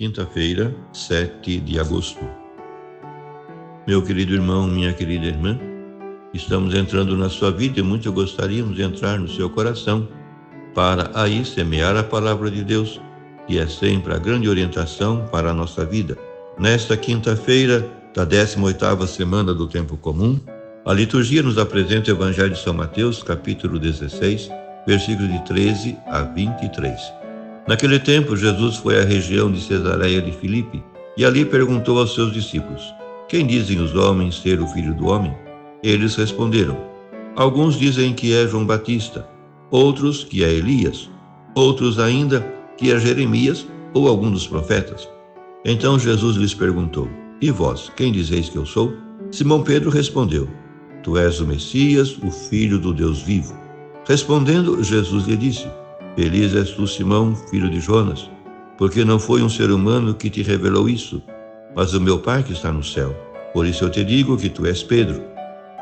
Quinta-feira, 7 de agosto. Meu querido irmão, minha querida irmã, estamos entrando na sua vida e muito gostaríamos de entrar no seu coração para aí semear a palavra de Deus, que é sempre a grande orientação para a nossa vida. Nesta quinta-feira da 18ª semana do tempo comum, a liturgia nos apresenta o Evangelho de São Mateus, capítulo 16, versículos de 13 a 23. Naquele tempo, Jesus foi à região de Cesareia de Filipe e ali perguntou aos seus discípulos: quem dizem os homens ser o Filho do Homem? Eles responderam: alguns dizem que é João Batista, outros que é Elias, outros ainda que é Jeremias ou algum dos profetas. Então Jesus lhes perguntou: e vós, quem dizeis que eu sou? Simão Pedro respondeu: tu és o Messias, o Filho do Deus vivo. Respondendo, Jesus lhe disse: feliz és tu, Simão, filho de Jonas, porque não foi um ser humano que te revelou isso, mas o meu Pai que está no céu. Por isso eu te digo que tu és Pedro,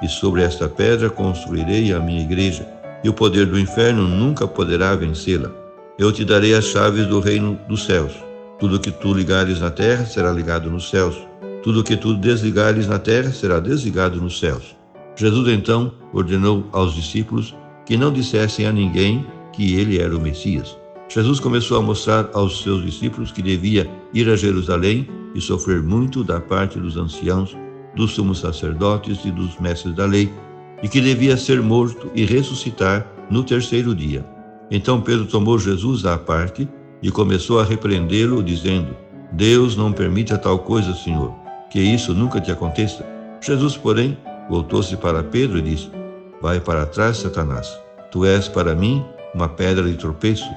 e sobre esta pedra construirei a minha igreja, e o poder do inferno nunca poderá vencê-la. Eu te darei as chaves do reino dos céus. Tudo que tu ligares na terra será ligado nos céus. Tudo que tu desligares na terra será desligado nos céus. Jesus então ordenou aos discípulos que não dissessem a ninguém que ele era o Messias. Jesus começou a mostrar aos seus discípulos que devia ir a Jerusalém e sofrer muito da parte dos anciãos, dos sumos sacerdotes e dos mestres da lei, e que devia ser morto e ressuscitar no terceiro dia. Então Pedro tomou Jesus à parte e começou a repreendê-lo, dizendo: Deus não permita tal coisa, Senhor, que isso nunca te aconteça. Jesus, porém, voltou-se para Pedro e disse: vai para trás, Satanás. Tu és para mim uma pedra de tropeço,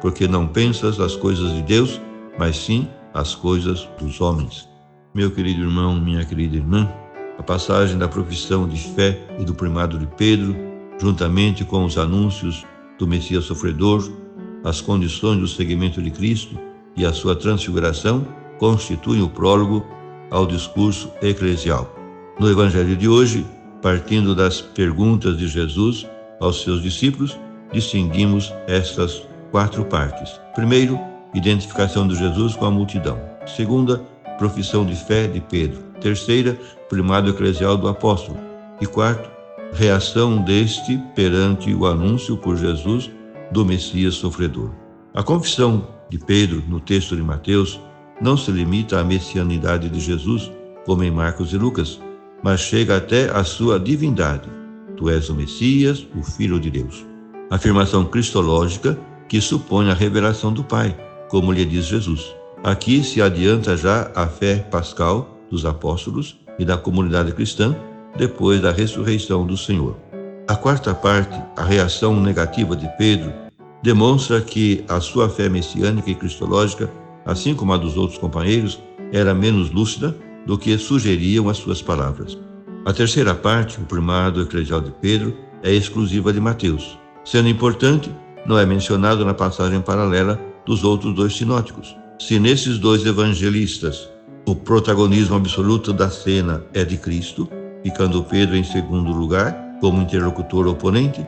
porque não pensas as coisas de Deus, mas sim as coisas dos homens. Meu querido irmão, minha querida irmã, a passagem da profissão de fé e do primado de Pedro, juntamente com os anúncios do Messias sofredor, as condições do seguimento de Cristo e a sua transfiguração, constituem o prólogo ao discurso eclesial. No Evangelho de hoje, partindo das perguntas de Jesus aos seus discípulos, distinguimos estas 4 partes. Primeiro, identificação de Jesus com a multidão. Segunda, profissão de fé de Pedro. Terceira, primado eclesial do apóstolo. E quarto, reação deste perante o anúncio por Jesus do Messias sofredor. A confissão de Pedro no texto de Mateus não se limita à messianidade de Jesus, como em Marcos e Lucas, mas chega até a sua divindade. Tu és o Messias, o Filho de Deus. Afirmação cristológica que supõe a revelação do Pai, como lhe diz Jesus. Aqui se adianta já a fé pascal dos apóstolos e da comunidade cristã depois da ressurreição do Senhor. A quarta parte, a reação negativa de Pedro, demonstra que a sua fé messiânica e cristológica, assim como a dos outros companheiros, era menos lúcida do que sugeriam as suas palavras. A terceira parte, o primado eclesial de Pedro, é exclusiva de Mateus. Sendo importante, não é mencionado na passagem paralela dos outros 2 sinóticos. Se nesses 2 evangelistas o protagonismo absoluto da cena é de Cristo, ficando Pedro em segundo lugar como interlocutor oponente,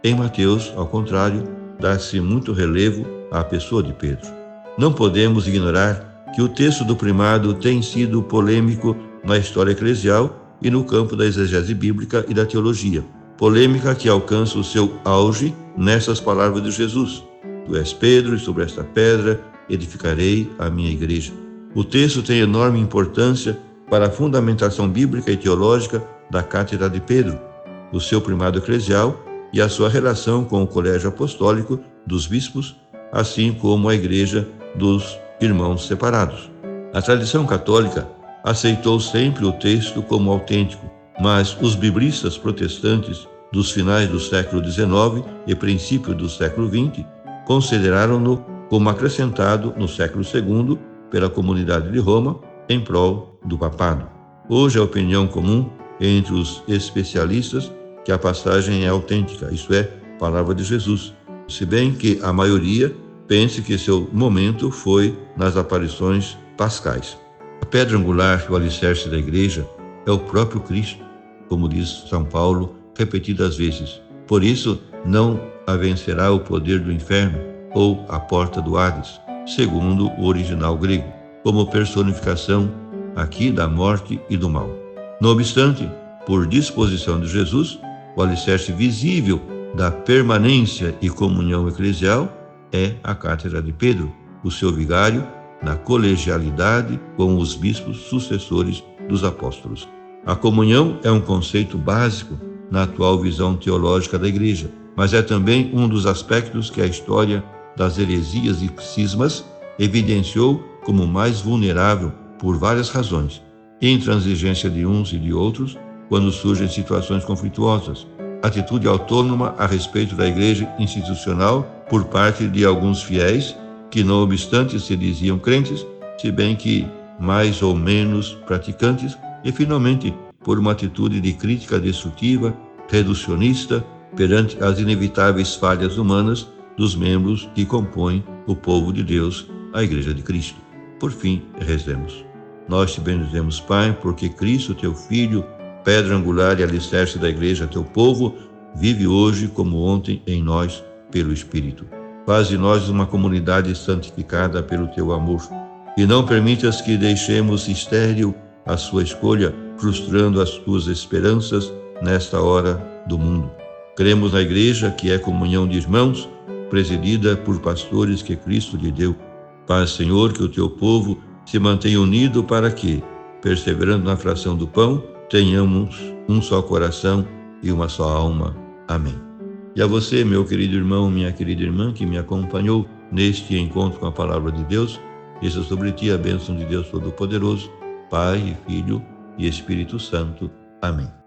em Mateus, ao contrário, dá-se muito relevo à pessoa de Pedro. Não podemos ignorar que o texto do primado tem sido polêmico na história eclesial e no campo da exegese bíblica e da teologia. Polêmica que alcança o seu auge nessas palavras de Jesus: tu és Pedro, e sobre esta pedra edificarei a minha igreja. O texto tem enorme importância para a fundamentação bíblica e teológica da cátedra de Pedro, o seu primado eclesial e a sua relação com o colégio apostólico dos bispos, assim como a igreja dos irmãos separados. A tradição católica aceitou sempre o texto como autêntico, mas os biblistas protestantes dos finais do século XIX e princípio do século XX consideraram-no como acrescentado no século II pela comunidade de Roma em prol do papado. Hoje a opinião comum entre os especialistas que a passagem é autêntica, isto é, palavra de Jesus, se bem que a maioria pense que seu momento foi nas aparições pascais. A pedra angular e o alicerce da igreja é o próprio Cristo, como diz São Paulo repetidas vezes. Por isso, não a vencerá o poder do inferno ou a porta do Hades, segundo o original grego. como personificação aqui da morte e do mal. Não obstante, por disposição de Jesus, o alicerce visível da permanência e comunhão eclesial é a cátedra de Pedro, o seu vigário, na colegialidade com os bispos sucessores dos apóstolos. A comunhão é um conceito básico na atual visão teológica da Igreja, mas é também um dos aspectos que a história das heresias e cismas evidenciou como mais vulnerável por várias razões: intransigência de uns e de outros quando surgem situações conflituosas, atitude autônoma a respeito da Igreja institucional por parte de alguns fiéis que, não obstante, se diziam crentes, se bem que mais ou menos praticantes, e finalmente por uma atitude de crítica destrutiva, reducionista, perante as inevitáveis falhas humanas dos membros que compõem o povo de Deus, a Igreja de Cristo. Por fim, rezemos. Nós te bendizemos, Pai, porque Cristo, teu Filho, pedra angular e alicerce da Igreja, teu povo, vive hoje como ontem em nós, pelo Espírito. Faz de nós uma comunidade santificada pelo teu amor, e não permitas que deixemos estéril a sua escolha, frustrando as tuas esperanças nesta hora do mundo. Cremos na Igreja, que é comunhão de irmãos, presidida por pastores que Cristo lhe deu. Faz, Senhor, que o teu povo se mantenha unido para que, perseverando na fração do pão, tenhamos um só coração e uma só alma. Amém. E a você, meu querido irmão, minha querida irmã, que me acompanhou neste encontro com a Palavra de Deus, desça sobre ti a bênção de Deus Todo-Poderoso, Pai, Filho e Espírito Santo. Amém.